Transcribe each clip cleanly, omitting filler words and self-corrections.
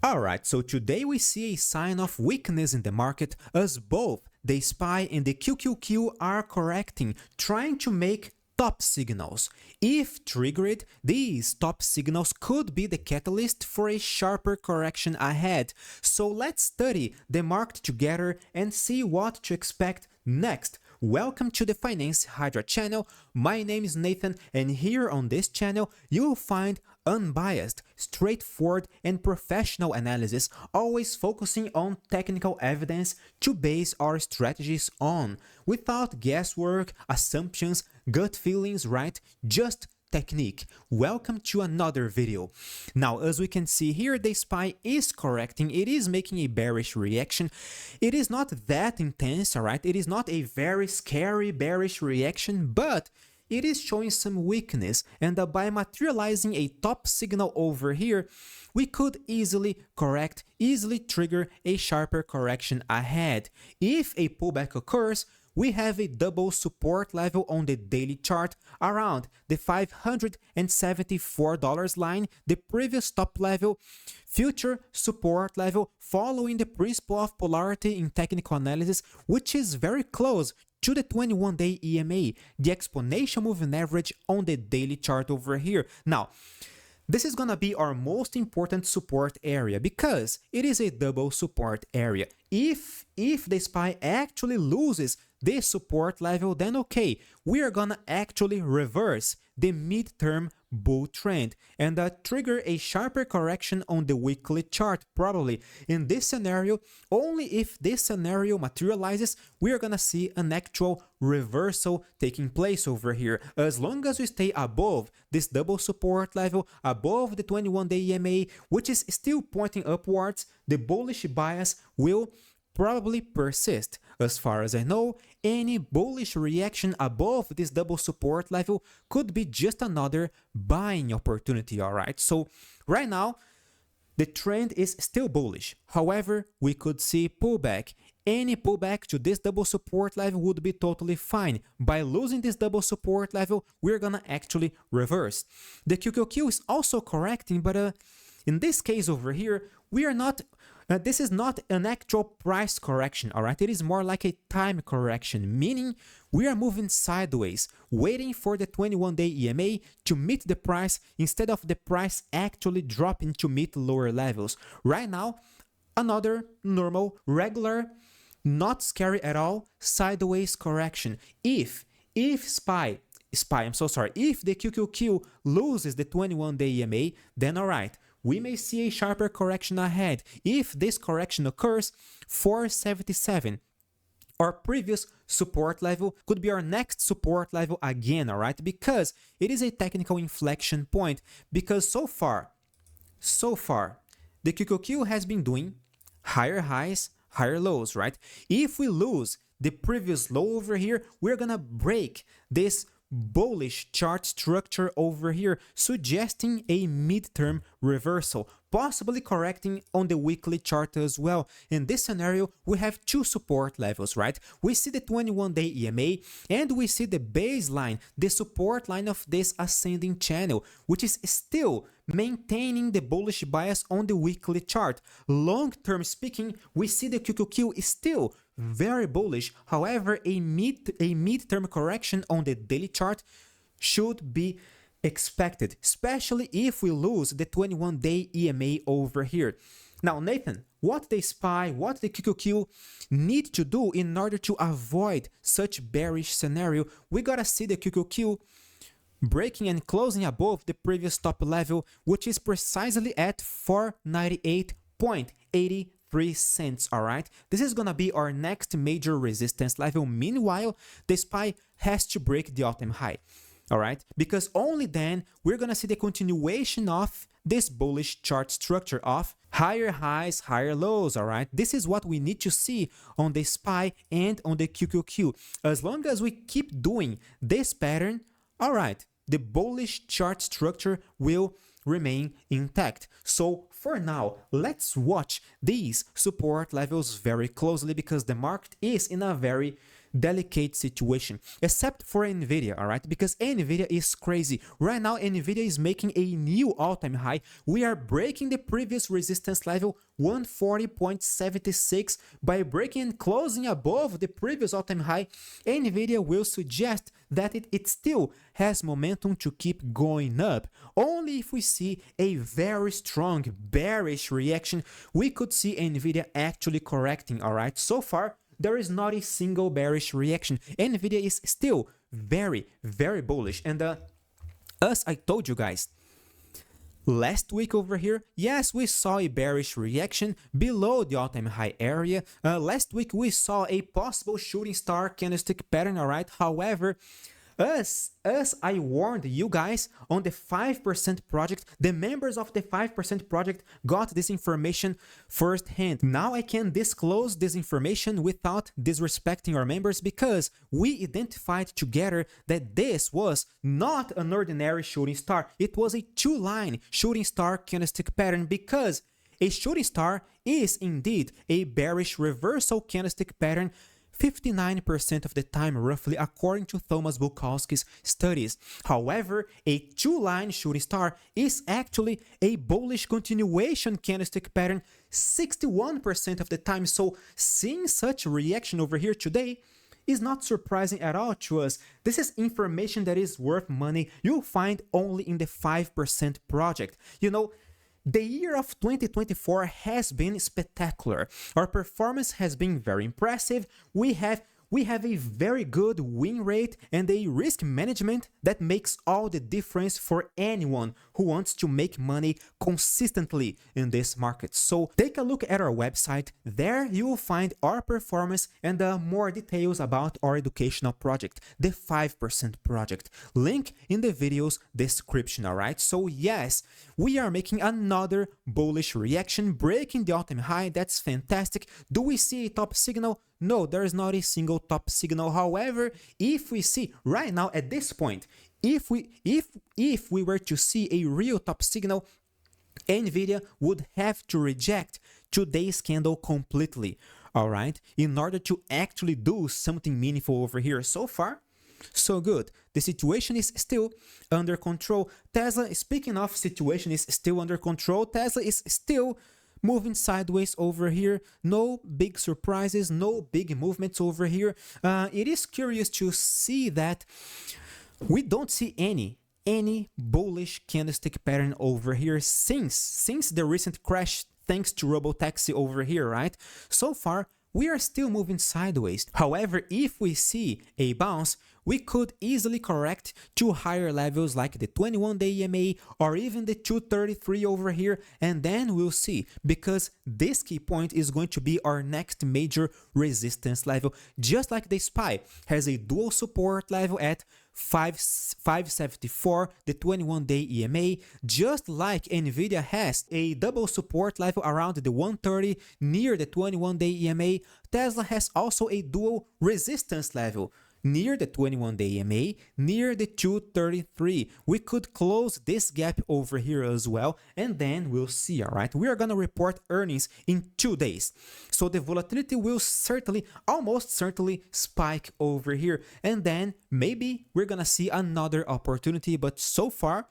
Alright, so today we see a sign of weakness in the market as both the SPY and the QQQ are correcting, trying to make top signals. If triggered, these top signals could be the catalyst for a sharper correction ahead. So let's study the market together and see what to expect next. Welcome to the Finance Hydra channel. My name is Nathan, and here on this channel you'll find unbiased, straightforward and professional analysis, always focusing on technical evidence to base our strategies on, without guesswork, assumptions, gut feelings, right? Just technique. Welcome to another video. Now, as we can see here, the SPY is correcting. It is making a bearish reaction. It is not that intense, all right? It is not a very scary bearish reaction, but it is showing some weakness, and by materializing a top signal over here, we could easily correct, easily trigger a sharper correction ahead. If a pullback occurs, we have a double support level on the daily chart around the $574 line, the previous top level, future support level following the principle of polarity in technical analysis, which is very close to the 21-day EMA, the exponential moving average on the daily chart over here. Now, this is gonna be our most important support area because it is a double support area. If the SPY actually loses this support level, then okay, we are gonna actually reverse the midterm bull trend and trigger a sharper correction on the weekly chart, probably. In this scenario, only if this scenario materializes, we are gonna see an actual reversal taking place over here. As long as we stay above this double support level, above the 21-day EMA, which is still pointing upwards, the bullish bias will probably persist. As far as I know, any bullish reaction above this double support level could be just another buying opportunity, alright? So right now, the trend is still bullish. However, we could see pullback. Any pullback to this double support level would be totally fine. By losing this double support level, we're gonna actually reverse. The QQQ is also correcting, but in this case over here, we are not, this is not an actual price correction, all right? It is more like a time correction, meaning we are moving sideways, waiting for the 21-day EMA to meet the price instead of the price actually dropping to meet lower levels. Right now, another normal, regular, not scary at all, sideways correction. If the QQQ loses the 21-day EMA, then all right, we may see a sharper correction ahead. If this correction occurs, 477, our previous support level, could be our next support level again, all right? Because it is a technical inflection point. Because so far, the QQQ has been doing higher highs, higher lows, right? If we lose the previous low over here, we're gonna break this bullish chart structure over here, suggesting a midterm reversal, possibly correcting on the weekly chart as well. In this scenario, we have two support levels, right? We see the 21-day EMA and we see the baseline, the support line of this ascending channel, which is still maintaining the bullish bias on the weekly chart. Long-term speaking, we see the QQQ is still very bullish. However, a midterm correction on the daily chart should be expected, especially if we lose the 21-day EMA over here. Now, Nathan, what the SPY, what the QQQ need to do in order to avoid such bearish scenario? We gotta see the QQQ breaking and closing above the previous top level, which is precisely at 498.83 cents, all right? This is gonna be our next major resistance level. Meanwhile, the SPY has to break the all-time high, all right? Because only then we're gonna see the continuation of this bullish chart structure of higher highs, higher lows, all right? This is what we need to see on the SPY and on the QQQ. As long as we keep doing this pattern, all right, the bullish chart structure will remain intact. So for now, let's watch these support levels very closely because the market is in a very delicate situation, except for Nvidia, all right? Because Nvidia is crazy. Right now, Nvidia is making a new all-time high. We are breaking the previous resistance level 140.76 by breaking and closing above the previous all-time high. Nvidia will suggest that it still has momentum to keep going up. Only if we see a very strong bearish reaction, we could see Nvidia actually correcting, all right? So far, there is not a single bearish reaction. Nvidia is still very, very bullish. And as I told you guys, last week over here, yes, we saw a bearish reaction below the all-time high area. Last week, we saw a possible shooting star candlestick pattern, all right? However, as I warned you guys on the 5% project, the members of the 5% project got this information firsthand. Now I can disclose this information without disrespecting our members because we identified together that this was not an ordinary shooting star. It was a two-line shooting star candlestick pattern because a shooting star is indeed a bearish reversal candlestick pattern 59% of the time, roughly, according to Thomas Bukowski's studies. However, a two-line shooting star is actually a bullish continuation candlestick pattern 61% of the time. So seeing such a reaction over here today is not surprising at all to us. This is information that is worth money. You'll find only in the 5% project. You know, the year of 2024 has been spectacular. Our performance has been very impressive. We have a very good win rate and a risk management that makes all the difference for anyone who wants to make money consistently in this market. So take a look at our website. There you will find our performance and more details about our educational project, the 5% project. Link in the video's description, all right? So yes, we are making another bullish reaction, breaking the all-time high. That's fantastic. Do we see a top signal? No, there is not a single top signal. However, if we see right now at this point, if we were to see a real top signal, Nvidia would have to reject today's candle completely, all right, in order to actually do something meaningful over here. So far, so good. The situation is still under control. Tesla, speaking of situation is still under control, Tesla is still moving sideways over here. No big surprises, no big movements over here. It is curious to see that we don't see any bullish candlestick pattern over here since the recent crash, thanks to Robotaxi over here, right? So far, we are still moving sideways. However, if we see a bounce, we could easily correct to higher levels like the 21-day EMA or even the 233 over here, and then we'll see, because this key point is going to be our next major resistance level. Just like the SPY has a dual support level at 574, the 21-day EMA, just like Nvidia has a double support level around the 130 near the 21-day EMA, Tesla has also a dual resistance level near the 21-day EMA, near the 233. We could close this gap over here as well, and then we'll see, all right? We are going to report earnings in 2 days. So the volatility will almost certainly spike over here, and then maybe we're going to see another opportunity, but so far,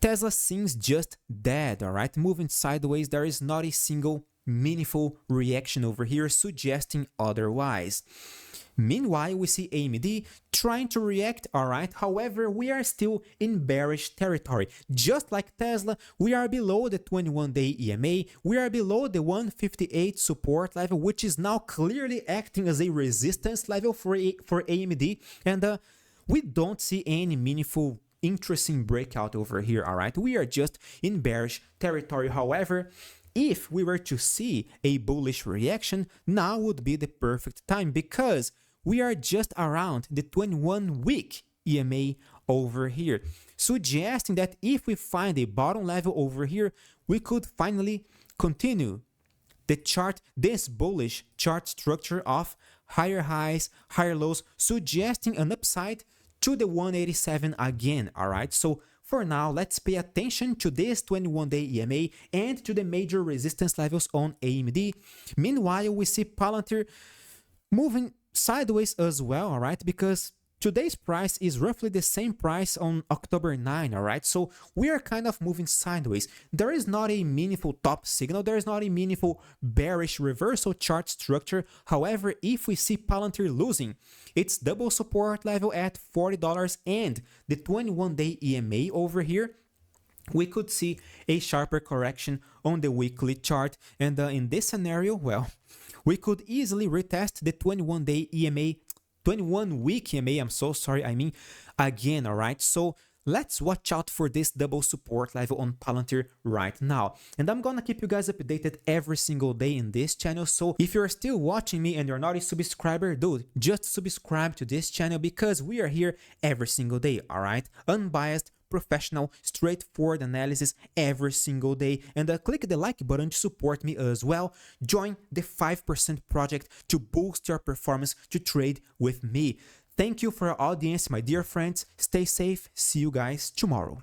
Tesla seems just dead, all right? Moving sideways, there is not a single meaningful reaction over here suggesting otherwise. Meanwhile, we see AMD trying to react, alright, however, we are still in bearish territory. Just like Tesla, we are below the 21-day EMA, we are below the 158 support level, which is now clearly acting as a resistance level for AMD, and we don't see any meaningful interesting breakout over here, alright? We are just in bearish territory. However, if we were to see a bullish reaction, now would be the perfect time, because we are just around the 21-week EMA over here, suggesting that if we find a bottom level over here, we could finally continue the chart, this bullish chart structure of higher highs, higher lows, suggesting an upside to the 187 again, all right? So for now, let's pay attention to this 21-day EMA and to the major resistance levels on AMD. Meanwhile, we see Palantir moving sideways as well, all right, because today's price is roughly the same price on October 9, all right? So we are kind of moving sideways. There is not a meaningful top signal. There is not a meaningful bearish reversal chart structure. However, if we see Palantir losing its double support level at $40 and the 21-day EMA over here, we could see a sharper correction on the weekly chart. And in this scenario, well, we could easily retest the 21-day EMA, 21-week EMA, I'm so sorry, I mean, again, all right? So let's watch out for this double support level on Palantir right now. And I'm gonna keep you guys updated every single day in this channel. So if you're still watching me and you're not a subscriber, dude, just subscribe to this channel because we are here every single day, all right? Unbiased, professional, straightforward analysis every single day. And click the like button to support me as well. Join the 5% project to boost your performance to trade with me. Thank you for your audience, my dear friends. Stay safe. See you guys tomorrow.